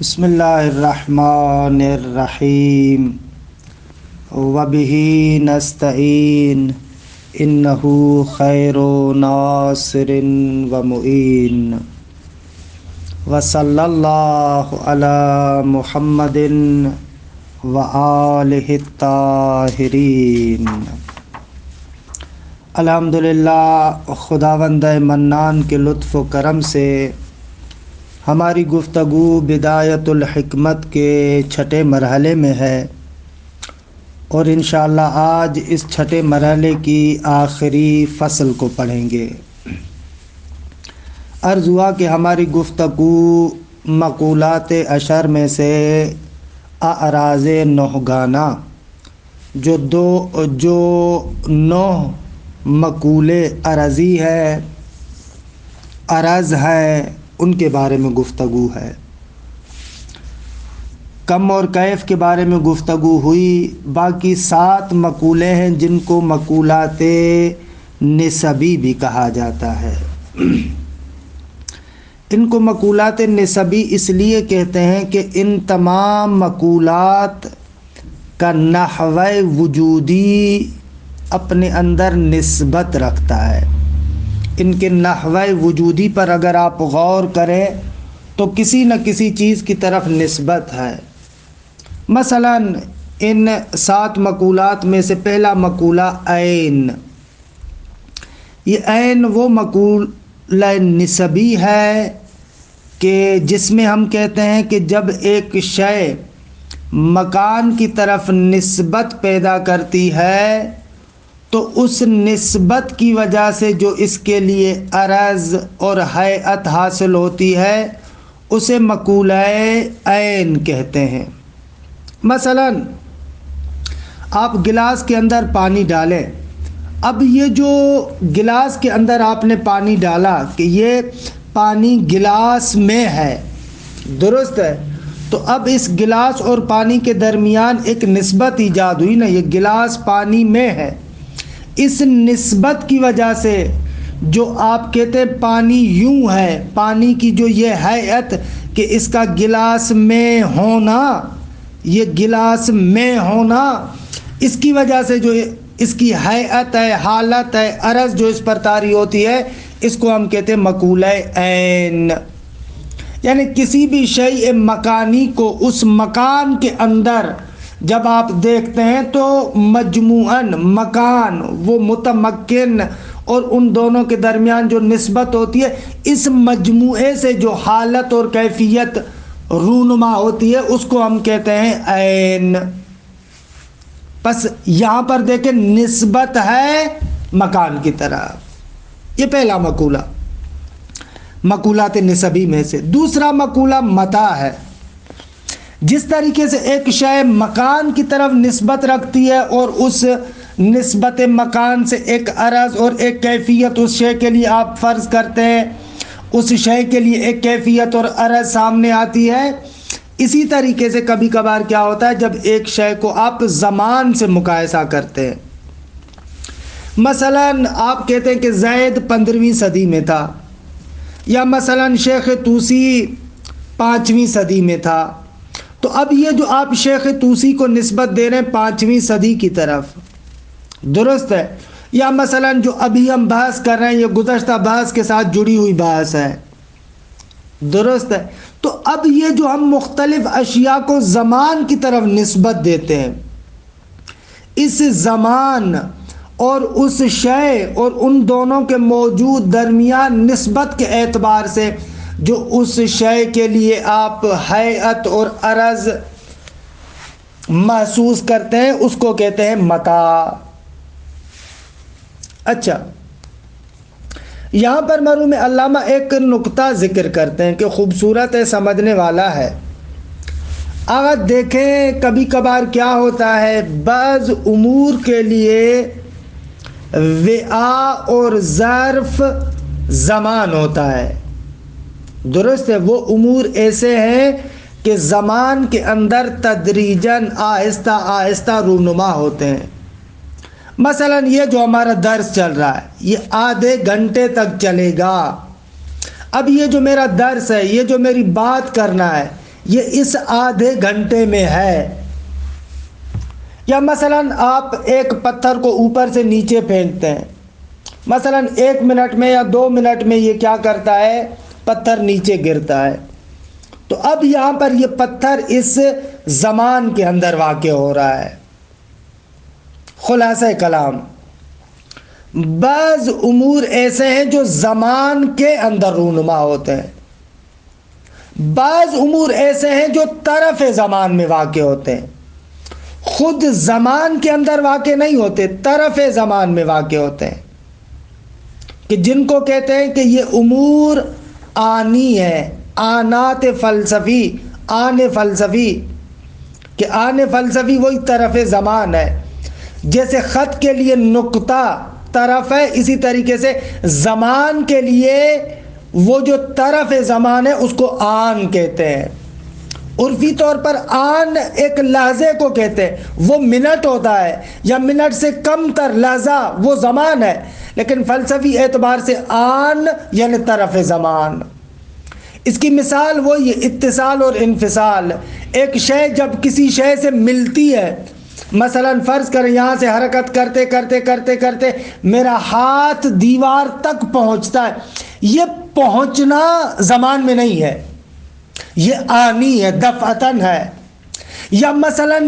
بسم اللہ الرحمن الرحیم وبہ نستعین انہ خیر ناصر ومعین وصلی اللہ علی محمد وآلہ الطاہرین۔ الحمدللہ، خداوند منان کے لطف و کرم سے ہماری گفتگو بدایت الحکمت کے چھٹے مرحلے میں ہے، اور انشاءاللہ آج اس چھٹے مرحلے کی آخری فصل کو پڑھیں گے۔ عرض ہوا کہ ہماری گفتگو مقولات اشر میں سے اعراض نہگانہ جو 9 مقولے عرضی ہے، عرض ہے، ان کے بارے میں گفتگو ہے۔ کم اور کیف کے بارے میں گفتگو ہوئی۔ باقی 7 مقولے ہیں جن کو مقولات نسبی بھی کہا جاتا ہے۔ ان کو مقولات نسبی اس لیے کہتے ہیں کہ ان تمام مقولات کا نحو وجودی اپنے اندر نسبت رکھتا ہے۔ ان کے نحو وجودی پر اگر آپ غور کریں تو کسی نہ کسی چیز کی طرف نسبت ہے۔ مثلا ان 7 مقولات میں سے پہلا مقولہ عین۔ یہ عین وہ مقولہ نسبی ہے کہ جس میں ہم کہتے ہیں کہ جب ایک شے مکان کی طرف نسبت پیدا کرتی ہے تو اس نسبت کی وجہ سے جو اس کے لیے عرض اور ہیئت حاصل ہوتی ہے اسے مقولہ عین کہتے ہیں۔ مثلا آپ گلاس کے اندر پانی ڈالیں، اب یہ جو گلاس کے اندر آپ نے پانی ڈالا کہ یہ پانی گلاس میں ہے، درست ہے، تو اب اس گلاس اور پانی کے درمیان ایک نسبت ایجاد ہوئی نا، یہ گلاس پانی میں ہے۔ اس نسبت کی وجہ سے جو آپ کہتے ہیں پانی یوں ہے، پانی کی جو یہ ہیئت کہ اس کا گلاس میں ہونا، یہ گلاس میں ہونا، اس کی وجہ سے جو اس کی ہیئت ہے، حالت ہے، عرض جو اس پر طاری ہوتی ہے، اس کو ہم کہتے ہیں مقولہ عین۔ یعنی کسی بھی شیء مکانی کو اس مکان کے اندر جب آپ دیکھتے ہیں تو مجموعاً مکان وہ متمکن اور ان دونوں کے درمیان جو نسبت ہوتی ہے، اس مجموعے سے جو حالت اور کیفیت رونما ہوتی ہے اس کو ہم کہتے ہیں عین۔ بس یہاں پر دیکھیں نسبت ہے مکان کی طرف، یہ پہلا مقولہ مقولات نسبی میں سے۔ دوسرا مقولہ متاع ہے۔ جس طریقے سے ایک شے مکان کی طرف نسبت رکھتی ہے اور اس نسبت مکان سے ایک عرض اور ایک کیفیت اس شے کے لیے آپ فرض کرتے ہیں، اس شے کے لیے ایک کیفیت اور عرض سامنے آتی ہے، اسی طریقے سے کبھی کبھار کیا ہوتا ہے جب ایک شے کو آپ زمان سے مقایسہ کرتے ہیں۔ مثلا آپ کہتے ہیں کہ زید 15ویں صدی میں تھا، یا مثلا شیخ طوسی 5ویں صدی میں تھا، تو اب یہ جو آپ شیخ طوسی کو نسبت دے رہے ہیں 5ویں صدی کی طرف، درست ہے، یا مثلا جو ابھی ہم بحث کر رہے ہیں یہ گزشتہ بحث کے ساتھ جڑی ہوئی بحث ہے، درست ہے، تو اب یہ جو ہم مختلف اشیاء کو زمان کی طرف نسبت دیتے ہیں، اس زمان اور اس شے اور ان دونوں کے موجود درمیان نسبت کے اعتبار سے جو اس شے کے لیے آپ ہیئت اور عرض محسوس کرتے ہیں اس کو کہتے ہیں متاع۔ اچھا، یہاں پر مرحوم علامہ ایک نقطہ ذکر کرتے ہیں کہ خوبصورت ہے، سمجھنے والا ہے۔ اگر دیکھیں کبھی کبھار کیا ہوتا ہے، بعض امور کے لیے وعاء اور ظرف زمان ہوتا ہے، درست ہے، وہ امور ایسے ہیں کہ زمان کے اندر تدریجاً آہستہ آہستہ رونما ہوتے ہیں۔ مثلا یہ جو ہمارا درس چل رہا ہے یہ آدھے گھنٹے تک چلے گا، اب یہ جو میرا درس ہے، یہ جو میری بات کرنا ہے، یہ اس آدھے گھنٹے میں ہے۔ یا مثلاً آپ ایک پتھر کو اوپر سے نیچے پھینکتے ہیں، مثلاً 1 منٹ میں یا 2 منٹ میں یہ کیا کرتا ہے، پتھر نیچے گرتا ہے۔ تو اب یہاں پر یہ پتھر اس زمان کے اندر واقع ہو رہا ہے۔ خلاصہ کلام، بعض امور ایسے ہیں جو زمان کے اندر رونما ہوتے ہیں، بعض امور ایسے ہیں جو طرف زمان میں واقع ہوتے ہیں، خود زمان کے اندر واقع نہیں ہوتے، طرف زمان میں واقع ہوتے ہیں، کہ جن کو کہتے ہیں کہ یہ امور آنی ہے، آنات فلسفی، آن فلسفی، کہ آن فلسفی وہی طرف زمان ہے۔ جیسے خط کے لیے نقطہ طرف ہے، اسی طریقے سے زمان کے لیے وہ جو طرف زمان ہے اس کو آن کہتے ہیں۔ عرفی طور پر آن ایک لحظے کو کہتے ہیں، وہ منٹ ہوتا ہے یا منٹ سے کم تر لحظہ، وہ زمان ہے، لیکن فلسفی اعتبار سے آن یعنی طرف زمان۔ اس کی مثال وہی ہے، اتصال اور انفصال۔ ایک شے جب کسی شے سے ملتی ہے، مثلا فرض کریں یہاں سے حرکت کرتے کرتے کرتے کرتے میرا ہاتھ دیوار تک پہنچتا ہے، یہ پہنچنا زمان میں نہیں ہے، یہ آنی ہے، دفعتاً ہے۔ یا مثلا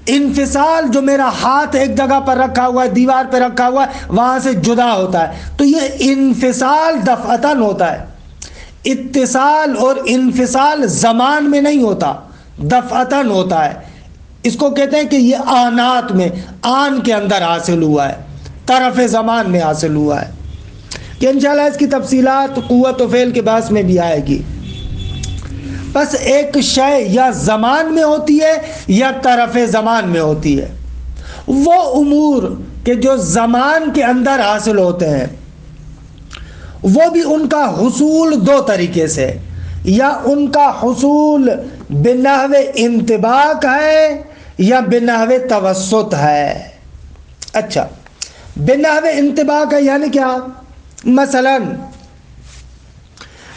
انفصال، جو میرا ہاتھ ایک جگہ پر رکھا ہوا ہے، دیوار پہ رکھا ہوا ہے، وہاں سے جدا ہوتا ہے، تو یہ انفصال دفعتاً ہوتا ہے۔ اتصال اور انفصال زمان میں نہیں ہوتا، دفعتاً ہوتا ہے۔ اس کو کہتے ہیں کہ یہ آنات میں، آن کے اندر حاصل ہوا ہے، طرف زمان میں حاصل ہوا ہے، کہ انشاءاللہ اس کی تفصیلات قوت و فعل کے باعث میں بھی آئے گی۔ بس ایک شے یا زمان میں ہوتی ہے یا طرف زمان میں ہوتی ہے۔ وہ امور کہ جو زمان کے اندر حاصل ہوتے ہیں، وہ بھی ان کا حصول 2 طریقے سے، یا ان کا حصول بنحو انطباق ہے یا بنحو توسط ہے۔ اچھا، بنحو انطباق ہے یعنی کیا؟ مثلا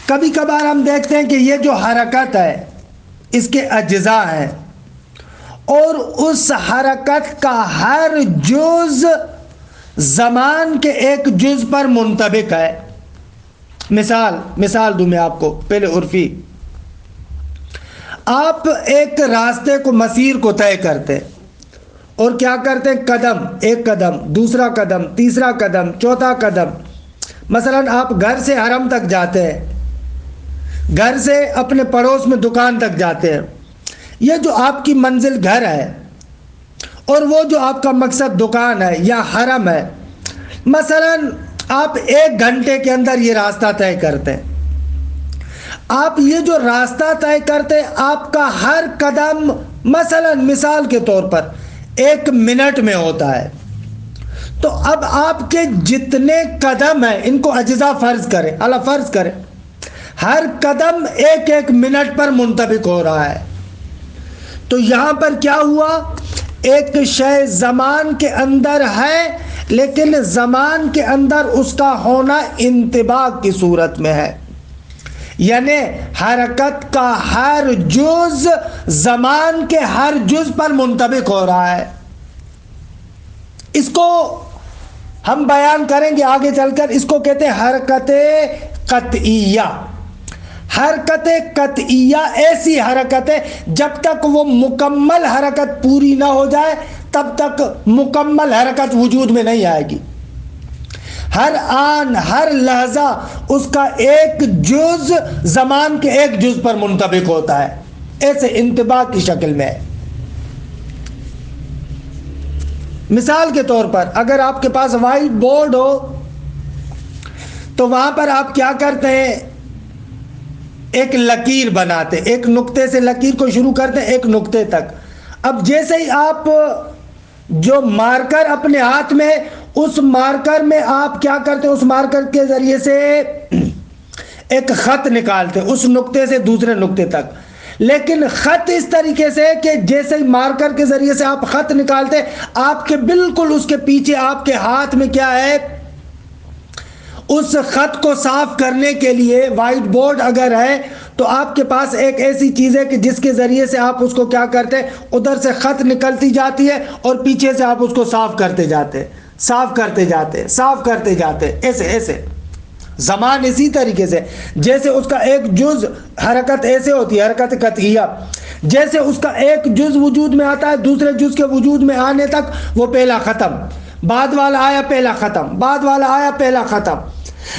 کبھی کبھار ہم دیکھتے ہیں کہ یہ جو حرکت ہے اس کے اجزاء ہیں، اور اس حرکت کا ہر جز زمان کے ایک جز پر منطبق ہے۔ مثال دوں میں آپ کو، پہلے عرفی، آپ ایک راستے کو، مسیر کو طے کرتے اور کیا کرتے ہیں، قدم، ایک قدم، دوسرا قدم، تیسرا قدم، چوتھا قدم۔ مثلا آپ گھر سے حرم تک جاتے ہیں، گھر سے اپنے پڑوس میں دکان تک جاتے ہیں، یہ جو آپ کی منزل گھر ہے اور وہ جو آپ کا مقصد دکان ہے یا حرم ہے، مثلا آپ 1 گھنٹے کے اندر یہ راستہ طے کرتے ہیں۔ آپ یہ جو راستہ طے کرتے ہیں، آپ کا ہر قدم مثلا مثال کے طور پر 1 منٹ میں ہوتا ہے، تو اب آپ کے جتنے قدم ہیں ان کو اجزاء فرض کریں، اللہ فرض کریں، ہر قدم 1 منٹ پر منطبق ہو رہا ہے۔ تو یہاں پر کیا ہوا، ایک شے زمان کے اندر ہے لیکن زمان کے اندر اس کا ہونا انطباق کی صورت میں ہے، یعنی حرکت کا ہر جز زمان کے ہر جز پر منطبق ہو رہا ہے۔ اس کو ہم بیان کریں گے آگے چل کر، اس کو کہتے ہیں حرکت قطعیہ۔ حرکت قطعیہ ایسی حرکت ہے جب تک وہ مکمل حرکت پوری نہ ہو جائے تب تک مکمل حرکت وجود میں نہیں آئے گی۔ ہر آن، ہر لحظہ اس کا ایک جز زمان کے ایک جز پر منطبق ہوتا ہے، ایسے انطباق کی شکل میں ہے۔ مثال کے طور پر اگر آپ کے پاس وائٹ بورڈ ہو تو وہاں پر آپ کیا کرتے ہیں، ایک لکیر بناتے، ایک نقطے سے لکیر کو شروع کرتے ہیں ایک نقطے تک۔ اب جیسے ہی آپ جو مارکر اپنے ہاتھ میں، اس مارکر میں آپ کیا کرتے ہیں، اس مارکر کے ذریعے سے ایک خط نکالتے اس نقطے سے دوسرے نقطے تک، لیکن خط اس طریقے سے کہ جیسے ہی مارکر کے ذریعے سے آپ خط نکالتے، آپ کے بالکل اس کے پیچھے آپ کے ہاتھ میں کیا ہے، اس خط کو صاف کرنے کے لیے وائٹ بورڈ اگر ہے تو آپ کے پاس ایک ایسی چیز ہے کہ جس کے ذریعے سے آپ اس کو کیا کرتے ہیں، ادھر سے خط نکلتی جاتی ہے اور پیچھے سے آپ اس کو صاف کرتے جاتے، صاف کرتے جاتے، صاف کرتے جاتے، ایسے ایسے۔ زمان اسی طریقے سے، جیسے اس کا ایک جز حرکت ایسے ہوتی ہے، حرکت قطعیہ، جیسے اس کا ایک جز وجود میں آتا ہے، دوسرے جز کے وجود میں آنے تک وہ پہلا ختم، بعد والا آیا پہلا ختم، بعد والا آیا پہلا ختم۔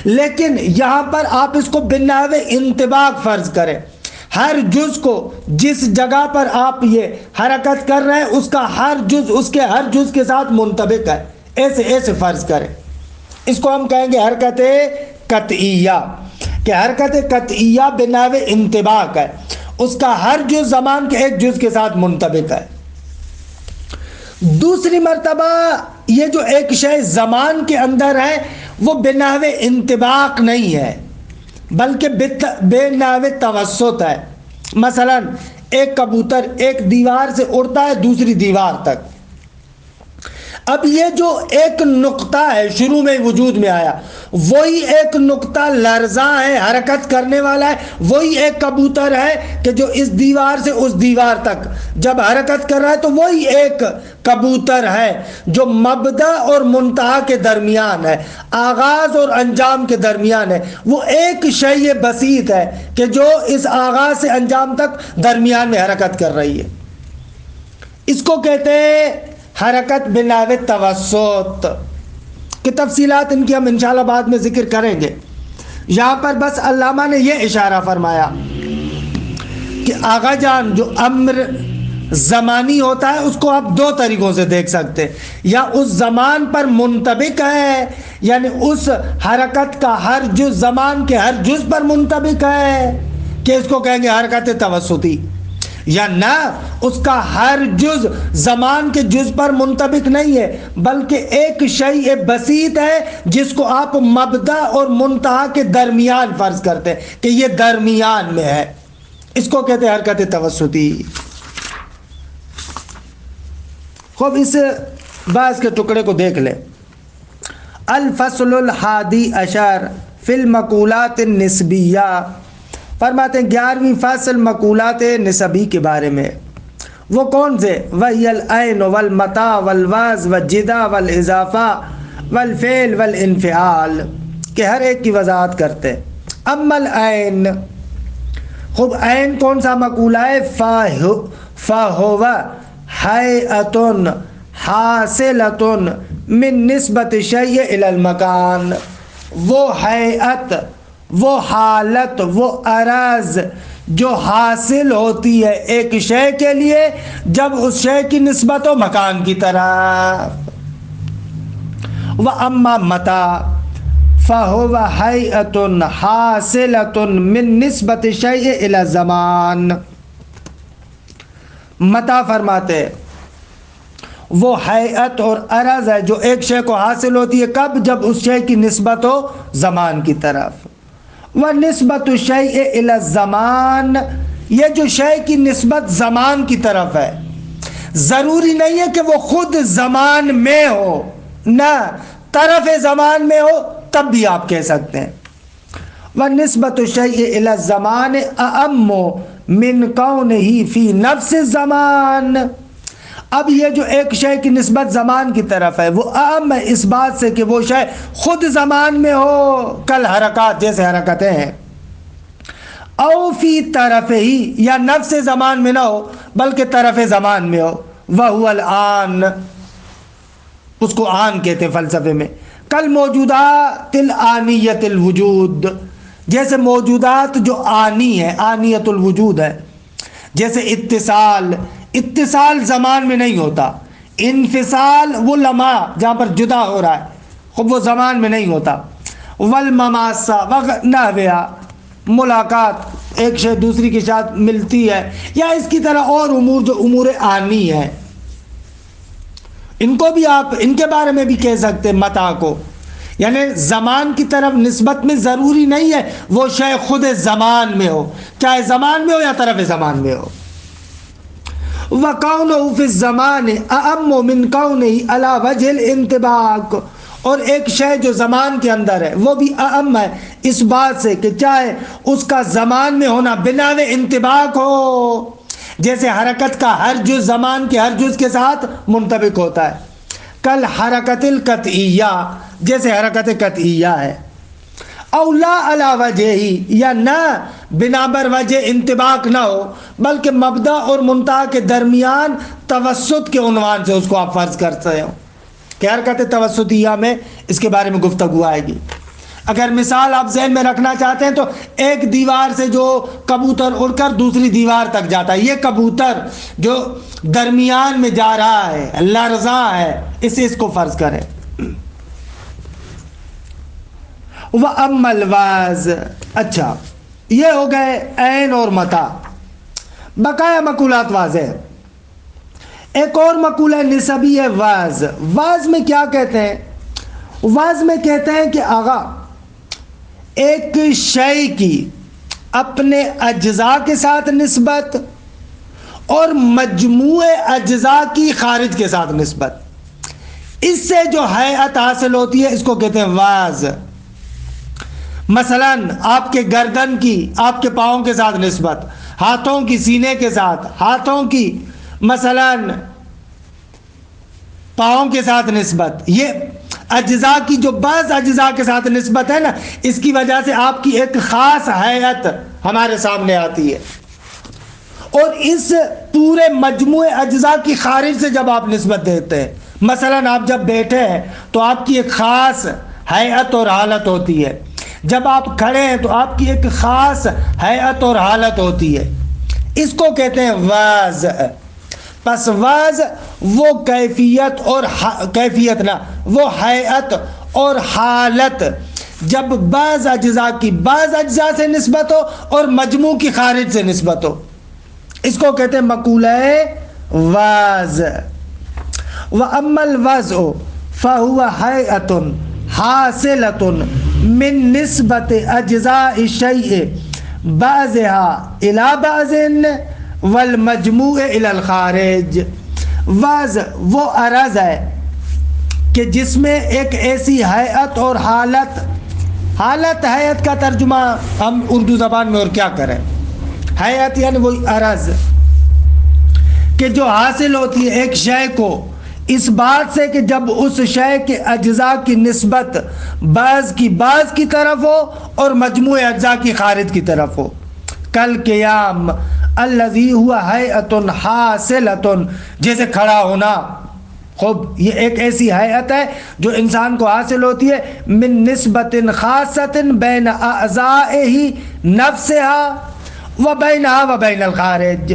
لیکن یہاں پر آپ اس کو بناوے انطباق فرض کریں، ہر جز کو جس جگہ پر آپ یہ حرکت کر رہے ہیں اس کا ہر جز اس کے ہر جز کے ساتھ منطبق ہے، ایسے ایسے فرض کریں۔ اس کو ہم کہیں گے حرکت قطعیہ، کہ حرکت قطعیہ بناوے انطباق ہے، اس کا ہر جز زمان کے ایک جز کے ساتھ منطبق ہے۔ دوسری مرتبہ یہ جو ایک شے زمان کے اندر ہے وہ بناوے انطباق نہیں ہے بلکہ بناوے توسط ہے۔ مثلا ایک کبوتر ایک دیوار سے اڑتا ہے دوسری دیوار تک، اب یہ جو ایک نقطہ ہے شروع میں وجود میں آیا، وہی ایک نقطہ لرزاں ہے، حرکت کرنے والا ہے، وہی ایک کبوتر ہے کہ جو اس دیوار سے اس دیوار تک جب حرکت کر رہا ہے، تو وہی ایک کبوتر ہے جو مبدا اور منتہا کے درمیان ہے، آغاز اور انجام کے درمیان ہے۔ وہ ایک شیء بسیط ہے کہ جو اس آغاز سے انجام تک درمیان میں حرکت کر رہی ہے۔ اس کو کہتے ہیں حرکت بناوے توسط، کہ تفصیلات ان کی ہم انشاءاللہ بعد میں ذکر کریں گے۔ یہاں پر بس علامہ نے یہ اشارہ فرمایا کہ آغا جان جو امر زمانی ہوتا ہے اس کو آپ دو طریقوں سے دیکھ سکتے، یا اس زمان پر منطبق ہے، یعنی اس حرکت کا ہر جز زمان کے ہر جز پر منطبق ہے کہ اس کو کہیں گے حرکت توسطی، یا نہ اس کا ہر جز زمان کے جز پر منطبق نہیں ہے بلکہ ایک شیء بسیط ہے جس کو آپ مبدا اور منتہا کے درمیان فرض کرتے ہیں کہ یہ درمیان میں ہے، اس کو کہتے ہیں حرکت توسطی۔ خوب اس بحث کے ٹکڑے کو دیکھ لیں۔ الفصل الحادی عشر فی المقولات النسبیہ، فرماتے ہیں 11ویں فصل مقولات نسبی کے بارے میں۔ وہ کون سے؟ وہی العین والمتاع والوضع والجدہ والاضافہ والفعل والانفعال، کہ ہر ایک کی وضاحت کرتے ہیں۔ اما العین، خوب عین کون سا مقولہ ہے؟ فہو حیئۃ حاصلۃ من نسبت شیء الی المکان، وہ حیئت، وہ حالت، وہ عرض جو حاصل ہوتی ہے ایک شے کے لیے جب اس شے کی نسبت ہو مکان کی طرف۔ وَأَمَّا مَتَى فَهُوَ حَيْئَةٌ حَاصِلَةٌ مِّن نِسْبَةِ الشَّيْءِ إِلَى الزَّمَانِ، متا فرماتے وہ حیئت اور عرض ہے جو ایک شے کو حاصل ہوتی ہے، کب؟ جب اس شے کی نسبت ہو زمان کی طرف۔ وَنِسْبَةُ الشَّيْءِ إِلَى الزَّمَانِ، یہ جو شے کی نسبت زمان کی طرف ہے ضروری نہیں ہے کہ وہ خود زمان میں ہو، نہ طرف زمان میں ہو تب بھی آپ کہہ سکتے ہیں۔ وَنِسْبَةُ الشَّيْءِ إِلَى الزَّمَانِ أَأَمُّ مِنْ كَوْنِهِ فِي نَفْسِ الزَّمَانِ، اب یہ جو ایک شے کی نسبت زمان کی طرف ہے وہ اہم ہے اس بات سے کہ وہ شے خود زمان میں ہو، کل حرکات جیسے حرکتیں ہیں، او فی طرف ہی، یا نفس زمان میں نہ ہو بلکہ طرف زمان میں ہو، وہو الآن، اس کو آن کہتے ہیں فلسفے میں، کل موجودات الآنیت الوجود، جیسے موجودات جو آنی ہے، آنیت الوجود ہے، جیسے اتصال زمان میں نہیں ہوتا، انفصال وہ لمحہ جہاں پر جدا ہو رہا ہے خب وہ زمان میں نہیں ہوتا، والمماسہ ونحوہا، ملاقات ایک شے دوسری کے ساتھ ملتی ہے، یا اس کی طرح اور امور جو امور آنی ہے، ان کو بھی آپ ان کے بارے میں بھی کہہ سکتے ہیں متا کو، یعنی زمان کی طرف نسبت میں ضروری نہیں ہے وہ شے خود زمان میں ہو، چاہے زمان میں ہو یا طرف زمان میں ہو۔ وَقَوْنُهُ فِي الزَّمَانِ أَأَمُّ مِنْ كَوْنِهِ عَلَى وَجْهِ الْانْطِبَاقِ، اور ایک شے جو زمان کے اندر ہے وہ بھی اہم ہے اس بات سے کہ چاہے اس کا زمان میں ہونا بنا انطباق ہو، جیسے حرکت کا ہر جز زمان کے ہر جز کے ساتھ منطبق ہوتا ہے، کل حرکت القطعیہ، جیسے حرکت قطعیہ ہے، او لا علی وجہ ہی، یا نہ بنا بر وجہ انطباق نہ ہو بلکہ مبدا اور منتہا کے درمیان توسط کے عنوان سے اس کو آپ فرض کرتے ہو کہ حرکت توسطیہ میں اس کے بارے میں گفتگو آئے گی۔ اگر مثال آپ ذہن میں رکھنا چاہتے ہیں تو ایک دیوار سے جو کبوتر اڑ کر دوسری دیوار تک جاتا ہے، یہ کبوتر جو درمیان میں جا رہا ہے لرزاں ہے، اس کو فرض کریں۔ وَأَمَّا الْوَازِ، اچھا یہ ہو گئے عین اور متى، بقایا مقولات واضح۔ ایک اور مقولہ نسبی ہے واز۔ واز میں کیا کہتے ہیں؟ واز میں کہتے ہیں کہ آغا ایک شے کی اپنے اجزاء کے ساتھ نسبت اور مجموعے اجزاء کی خارج کے ساتھ نسبت، اس سے جو ہیئت حاصل ہوتی ہے اس کو کہتے ہیں واز۔ مثلا آپ کے گردن کی آپ کے پاؤں کے ساتھ نسبت، ہاتھوں کی سینے کے ساتھ، ہاتھوں کی مثلا پاؤں کے ساتھ نسبت، یہ اجزاء کی جو بعض اجزاء کے ساتھ نسبت ہے نا، اس کی وجہ سے آپ کی ایک خاص ہیئت ہمارے سامنے آتی ہے۔ اور اس پورے مجموعے اجزاء کی خارج سے جب آپ نسبت دیتے ہیں، مثلا آپ جب بیٹھے ہیں تو آپ کی ایک خاص ہیئت اور حالت ہوتی ہے، جب آپ کھڑے ہیں تو آپ کی ایک خاص ہیئت اور حالت ہوتی ہے، اس کو کہتے ہیں واز۔ پس واز وہ کیفیت اور کیفیت نہ، وہ ہیئت اور حالت جب بعض اجزاء کی بعض اجزاء سے نسبت ہو اور مجموع کی خارج سے نسبت ہو، اس کو کہتے ہیں مقولہ واز۔ وَأَمَّا الْوَضْعُ فَهُوَ هَيْئَةٌ حَاصِلَةٌ من نسبت اجزاء الشیء بعضها الى بعض والمجموع الى الخارج۔ واز وہ عرض ہے کہ جس میں ایک ایسی ہیئت اور حالت ہیئت کا ترجمہ ہم اردو زبان میں اور کیا کریں، ہیئت یعنی وہی عرض کہ جو حاصل ہوتی ہے ایک شے کو اس بات سے کہ جب اس شے کے اجزاء کی نسبت بعض کی طرف ہو اور مجموع اجزاء کی خارج کی طرف ہو، کل قیام الذی ہوا ہیئت حاصلۃ، جیسے کھڑا ہونا۔ خوب، یہ ایک ایسی ہیئت ہے جو انسان کو حاصل ہوتی ہے من نسبت خاصۃ بین اعضائہ نفسها و بینہا و بین الخارج،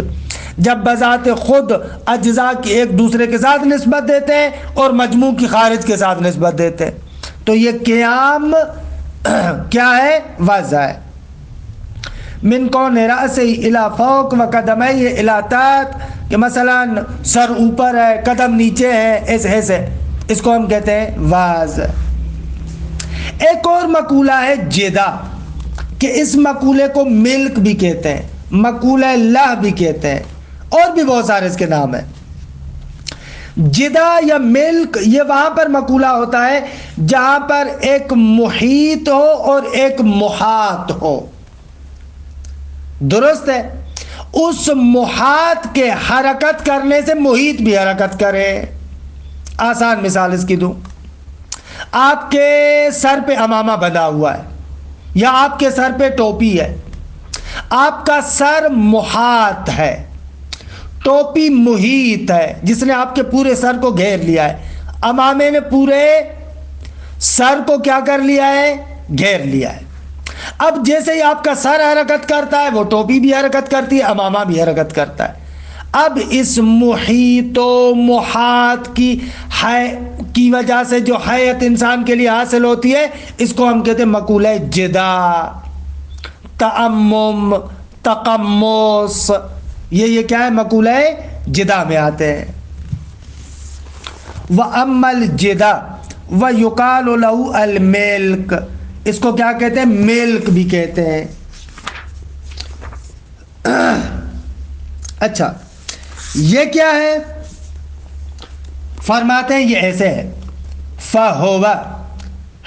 جب بذات خود اجزاء کی ایک دوسرے کے ساتھ نسبت دیتے ہیں اور مجموع کی خارج کے ساتھ نسبت دیتے ہیں، تو یہ قیام کیا ہے؟ وضع ہے۔ من کون رأسہ الی فوق و قدمیہ الی تحت، کہ مثلا سر اوپر ہے قدم نیچے ہے، ایسے اس کو ہم کہتے ہیں واز۔ ایک اور مقولہ ہے جدا، کہ اس مقولے کو ملک بھی کہتے ہیں، مقولہ لہ بھی کہتے ہیں، اور بھی بہت سارے اس کے نام ہیں۔ جدا یا ملک یہ وہاں پر مقولہ ہوتا ہے جہاں پر ایک محیط ہو اور ایک محاط ہو، درست ہے؟ اس محاط کے حرکت کرنے سے محیط بھی حرکت کرے۔ آسان مثال اس کی دوں، آپ کے سر پہ عمامہ بندھا ہوا ہے یا آپ کے سر پہ ٹوپی ہے، آپ کا سر محاط ہے، ٹوپی محیط ہے جس نے آپ کے پورے سر کو گھیر لیا ہے، عمامے نے پورے سر کو کیا کر لیا ہے؟ گھیر لیا ہے۔ اب جیسے ہی آپ کا سر حرکت کرتا ہے وہ ٹوپی بھی حرکت کرتی ہے، عمامہ بھی حرکت کرتا ہے۔ اب اس محیط و محاط کی وجہ سے جو حیت انسان کے لیے حاصل ہوتی ہے اس کو ہم کہتے ہیں مقولہ جدا، تعمم، تقمص، یہ کیا ہے؟ مقولہ جدا میں آتے ہیں۔ وَأَمَّا الْجِدَا وَيُقَالُ لَهُ الْمِلْک، اس کو کیا کہتے ہیں؟ ملک بھی کہتے ہیں۔ اچھا یہ کیا ہے؟ فرماتے ہیں یہ ایسے ہے، فَهُوَ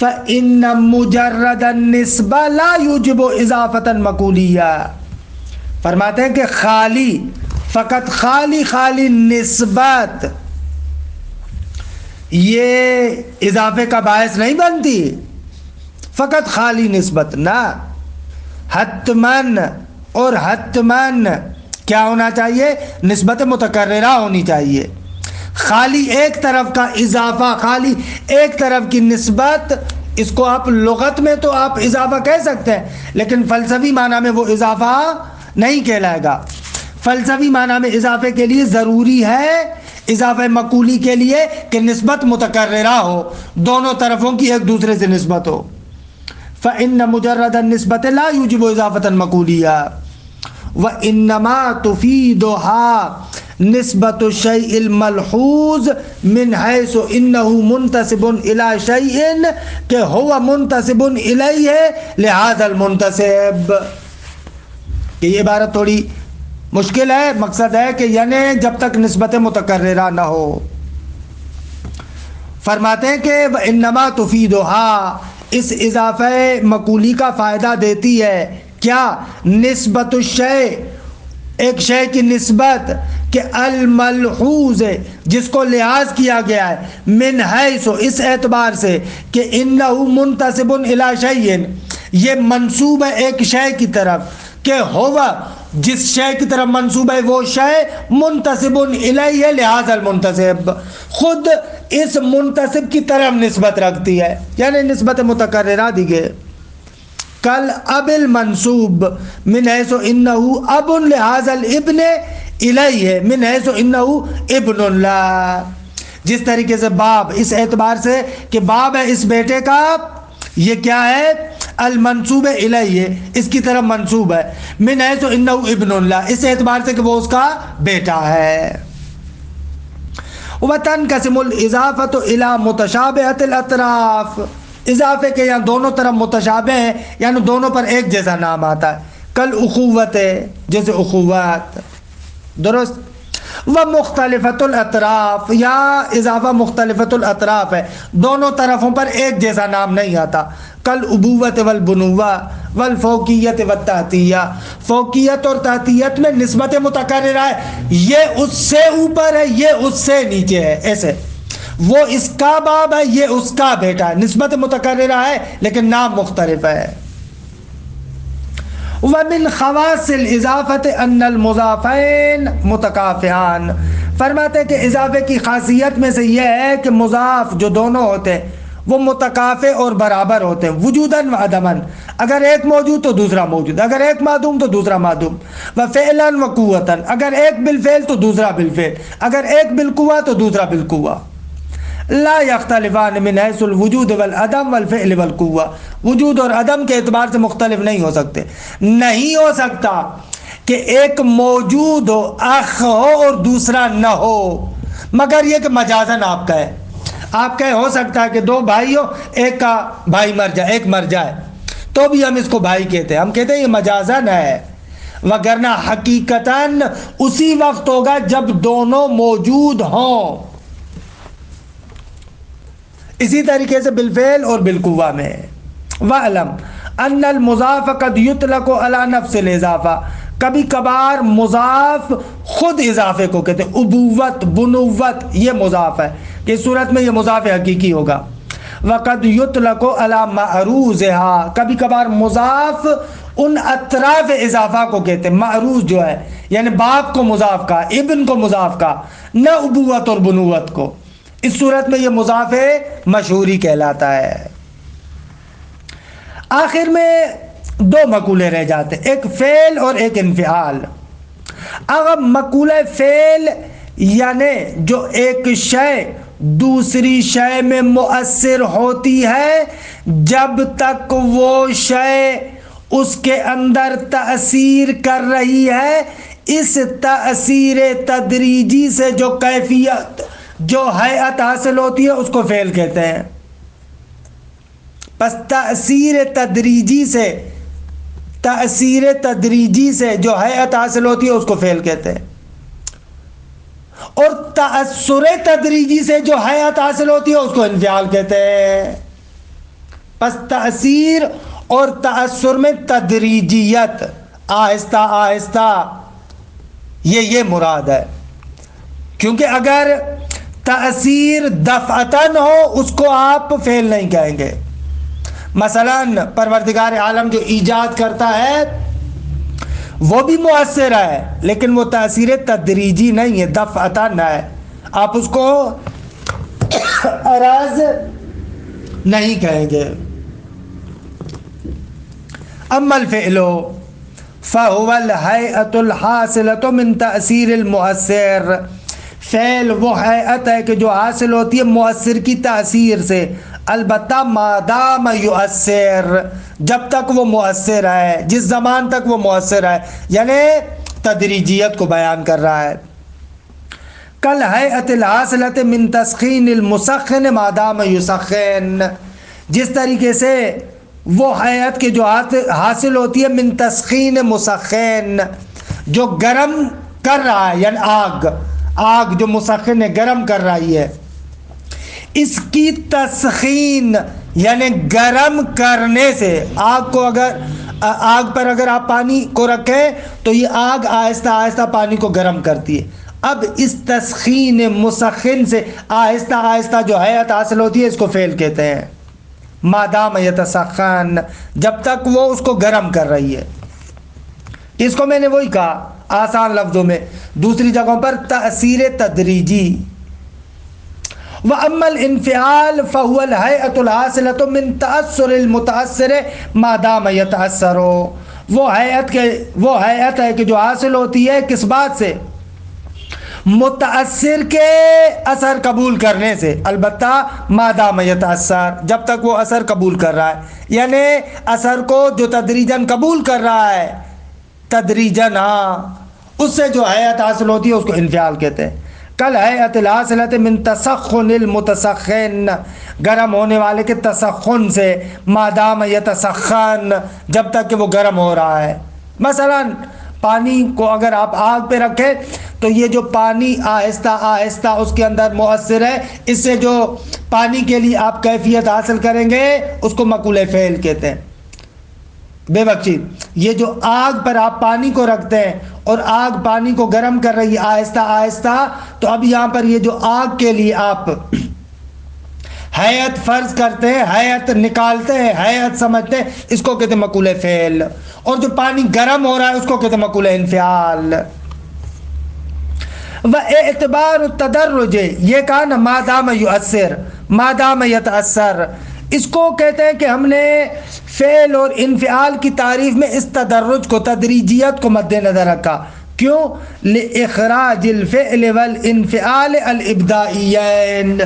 فإن مجرد النسبہ لا یوجب اضافة مقولیہ. فرماتے ہیں کہ فقط خالی نسبت یہ اضافے کا باعث نہیں بنتی. فقط خالی نسبت نہ، حتماً اور حتماً کیا ہونا چاہیے؟ نسبت متکررہ ہونی چاہیے. خالی ایک طرف کا اضافہ، خالی ایک طرف کی نسبت، اس کو آپ لغت میں تو آپ اضافہ کہہ سکتے ہیں، لیکن فلسفی معنی میں وہ اضافہ نہیں کہلائے گا. فلسفی معنی میں اضافے کے لیے ضروری ہے، اضافہ مقولی کے لیے، کہ نسبت متکررہ ہو، دونوں طرفوں کی ایک دوسرے سے نسبت ہو. فإن مجرد النسبة لا يوجب إضافة مقولية وإنما تفيدها نسبة الشيء الملحوظ من حيث إنه منتسب إلى شيء کہ هو منتسب إليه لهذا المنتسب. یہ عبارت تھوڑی مشکل ہے، مقصد ہے کہ یعنی جب تک نسبت متکررہ نہ ہو. فرماتے ہیں کہ انما تفیدها، اس اضافہ مقولی کا فائدہ دیتی ہے کیا؟ نسبت الشیء، ایک شے کی نسبت، کہ الملحوظ، جس کو لحاظ کیا گیا ہے، من حیث، اس اعتبار سے کہ انہ منتسب الی شیء، یہ منسوب ہے ایک شے کی طرف، کہ ہوا، جس شے کی طرف منسوب ہے وہ شے منتسب الیہ لہذا المنتسب، خود اس منتسب کی طرف نسبت رکھتی ہے، یعنی نسبت متکررہ دی گئے. کل اب المنسوب من حیث انہ اب لہذا الابن الیہ من حیث انہ ابن اللہ. جس طریقے سے باپ، اس اعتبار سے کہ باپ ہے اس بیٹے کا، یہ کیا ہے؟ المنسوب الیہ، اس کی طرف منسوب ہے، من حیث انہ ابن اللہ، اس اعتبار سے کہ وہ اس کا بیٹا ہے. وتنقسم الاضافۃ الی متشابہۃ الاطراف، اضافے کے یہاں دونوں طرف متشابہ ہیں، یعنی دونوں پر ایک جیسا نام آتا ہے. کل اخوت ہے، جیسے اخوات، درست. ومختلفۃ الاطراف، یا اضافہ مختلفۃ الاطراف ہے، دونوں طرفوں پر ایک جیسا نام نہیں آتا. کل ابوت والبنوہ والفوقیت والتحتیہ، فوقیت اور تحتیت میں نسبت متکررہ ہے، یہ اس سے اوپر ہے، یہ اس سے نیچے ہے، ایسے وہ اس کا باپ ہے، یہ اس کا بیٹا ہے، نسبت متکررہ ہے لیکن نام مختلف ہے. ومن خواص الاضافت ان المضافین متکافئان، فرماتے ہیں کہ اضافے کی خاصیت میں سے یہ ہے کہ مضاف جو دونوں ہوتے ہیں وہ متکافئ اور برابر ہوتے ہیں، وجوداً و عدماً، اگر ایک موجود تو دوسرا موجود، اگر ایک معدوم تو دوسرا معدوم، وفعلاً و قوتاً، اگر ایک بالفعل تو دوسرا بالفعل، اگر ایک بالقوہ تو دوسرا بالقوہ. لا یختلفان من حیث الوجود والعدم والفعل والقوہ، وجود اور عدم کے اعتبار سے مختلف نہیں ہو سکتے. نہیں ہو سکتا کہ ایک موجود ہو، اخ ہو، اور دوسرا نہ ہو، مگر یہ کہ مجازن آپ کا ہے. آپ کا ہو سکتا ہے کہ دو بھائی ہو، ایک کا بھائی مر جائے، ایک مر جائے، تو بھی ہم اس کو بھائی کہتے ہیں، ہم کہتے ہیں یہ مجازن ہے، وگرنہ حقیقتاً اسی وقت ہوگا جب دونوں موجود ہوں. اسی طریقے سے بالفعل اور بالقوہ میں. وَعْلَمْ أَنَّ الْمُضَافَ قَدْ يُطْلَقُ عَلَى نَفْسِ الْإِضَافَةِ، کبھی کبھار مضاف خود اضافے کو کہتے ہیں، ابوت، بنوت، یہ مضاف ہے، کہ اس صورت میں یہ مضاف حقیقی ہوگا. وَقَدْ يُطْلَقُ عَلَى مَعْرُوزِهَا، کبھی کبھار مضاف ان اطراف اضافہ کو کہتے ہیں، معروض جو ہے یعنی باپ کو مضاف کا، ابن کو مضاف کا، نہ ابوت اور بنوت کو، اس صورت میں یہ مضاف مشہوری کہلاتا ہے. آخر میں دو مقولے رہ جاتے ہیں، ایک فعل اور ایک انفعال. اگر مقولہ فعل یعنی جو ایک شے دوسری شے میں مؤثر ہوتی ہے جب تک وہ شے اس کے اندر تأثیر کر رہی ہے، اس تأثیر تدریجی سے جو کیفیت، جو حیت حاصل ہوتی ہے اس کو فعل کہتے ہیں. پس تأثیر تدریجی سے جو حیت حاصل ہوتی ہے اس کو فعل کہتے ہیں، اور تأثر تدریجی سے جو حیت حاصل ہوتی ہے اس کو انفعال کہتے ہیں. پس تأثیر اور تأثر میں تدریجیت، آہستہ آہستہ، یہ مراد ہے. کیونکہ اگر تأثیر دفعتاً ہو اس کو آپ فعل نہیں کہیں گے. مثلا پروردگار عالم جو ایجاد کرتا ہے وہ بھی مؤثر ہے، لیکن وہ تأثیر تدریجی نہیں ہے، دفعتاً ہے. آپ اس کو اراز نہیں کہیں گے. اما الفعل فهو الهيئة الحاصلة من تأثیر المؤثر. فعل وہ ہیئت ہے کہ جو حاصل ہوتی ہے مؤثر کی تاثیر سے، البتہ مادام یؤثر، جب تک وہ مؤثر ہے، جس زمان تک وہ مؤثر ہے، یعنی تدریجیت کو بیان کر رہا ہے. کل ہیئت الحاصلۃ من تسخین المسخن مادام یسخن، جس طریقے سے وہ ہیئت کے جو حاصل ہوتی ہے من تسخین مسخن، جو گرم کر رہا ہے، یعنی آگ جو مسخن ہے گرم کر رہی ہے، اس کی تسخین یعنی گرم کرنے سے، آگ پر اگر آپ پانی کو رکھیں تو یہ آگ آہستہ آہستہ پانی کو گرم کرتی ہے. اب اس تسخین مسخن سے آہستہ آہستہ جو حیات حاصل ہوتی ہے اس کو فعل کہتے ہیں. مادام یتسخن، جب تک وہ اس کو گرم کر رہی ہے. اس کو میں نے وہی کہا آسان لفظوں میں، دوسری جگہوں پر تأثیر تدریجی. وَأَمَّا الْإِنْفِعَالُ فَهُوَ الْهَيْئَةُ الْحَاصِلَةُ مِنْ تَأَثُّرِ الْمُتَأَثِّرِ مَا دَامَ يَتَأَثَّرُ. وہ حیات ہے کہ جو حاصل ہوتی ہے کس بات سے؟ متاثر کے اثر قبول کرنے سے، البتہ ما دام یتاثر، جب تک وہ اثر قبول کر رہا ہے، یعنی اثر کو جو تدریجاً قبول کر رہا ہے، تدریجاً، اس سے جو حیات حاصل ہوتی ہے اس کو انفعال کہتے ہیں. کل حیات الحاصلۃ من تسخن المتسخن، گرم ہونے والے کے تسخن سے، مادام یتسخن، جب تک کہ وہ گرم ہو رہا ہے. مثلا پانی کو اگر آپ آگ پہ رکھیں تو یہ جو پانی آہستہ آہستہ اس کے اندر مؤثر ہے، اس سے جو پانی کے لیے آپ کیفیت حاصل کریں گے اس کو مقول فعل کہتے ہیں. بے بخشی، یہ جو آگ پر آپ پانی کو رکھتے ہیں اور آگ پانی کو گرم کر رہی ہے آہستہ آہستہ، تو اب یہاں پر یہ جو آگ کے لیے آپ حیات فرض کرتے ہیں، حیات نکالتے ہیں، حیات سمجھتے ہیں، اس کو کہتے ہیں مقول فعل. اور جو پانی گرم ہو رہا ہے اس کو کہتے ہیں مقول انفعال. وَاعْتِبَارُ التَّدَرُّجِ، یہ کہا نا مادام یؤثر، مادام یتأثر، اس کو کہتے ہیں کہ ہم نے فعل اور انفعال کی تعریف میں اس تدرج کو، تدریجیت کو مد نظر رکھا. کیوں؟ لِإِخْرَاجِ الْفِعْلِ وَالْإِنفِعَالِ الْإِبْدَائِيَّيْنِ،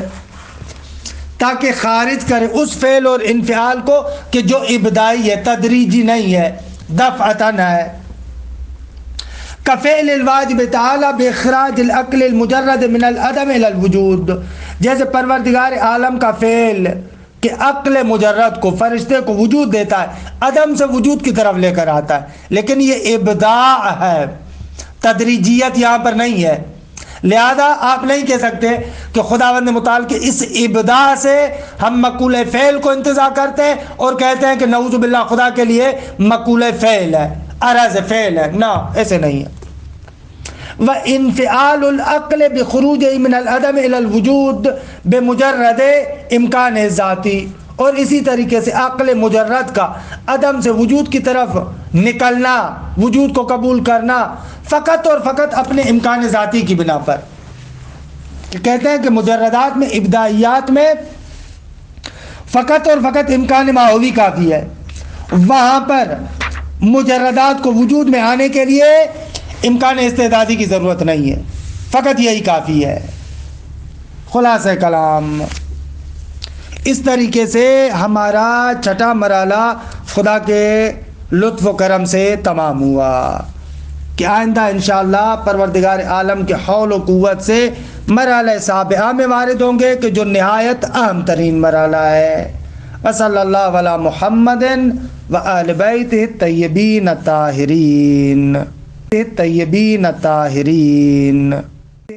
تاکہ خارج کرے اس فعل اور انفعال کو کہ جو ابتدائی ہے، تدریجی نہیں ہے، دفعتاً ہے. كفعل الواجب تعالی باخراج العقل المجرد من العدم الى الوجود، جیسے پروردگار عالم کا فعل کہ عقل مجرد کو، فرشتے کو وجود دیتا ہے، عدم سے وجود کی طرف لے کر آتا ہے، لیکن یہ ابداع ہے، تدریجیت یہاں پر نہیں ہے. لہذا آپ نہیں کہہ سکتے کہ خداوند متعال کے اس ابداع سے ہم مقول فعل کو انتزاع کرتے ہیں اور کہتے ہیں کہ نعوذ باللہ خدا کے لیے مقول فعل ہے، عرض فعل ہے. نہ، ایسے نہیں ہے. وَإِنْفِعَالُ الْعَقْلِ بِخُرُوجِهِ مِنَ الْعَدَمِ إِلَى الْوُجُودِ بِمُجَرَّدِ امکان ذاتی، اور اسی طریقے سے عقل مجرد کا عدم سے وجود کی طرف نکلنا، وجود کو قبول کرنا، فقط اور فقط اپنے امکان ذاتی کی بنا پر. کہتے ہیں کہ مجردات میں، ابتدائیات میں فقط اور فقط امکان ماحولی کافی ہے، وہاں پر مجردات کو وجود میں آنے کے لیے امکان استعدادی کی ضرورت نہیں ہے، فقط یہی کافی ہے. خلاصہ کلام، اس طریقے سے ہمارا چھٹا مرحلہ خدا کے لطف و کرم سے تمام ہوا کہ آئندہ انشاءاللہ پروردگار عالم کے حول و قوت سے مرحلہ سابعہ میں وارد ہوں گے کہ جو نہایت اہم ترین مرحلہ ہے. وصلی اللہ علی محمد وآل بیتہ الطیبین الطاہرین.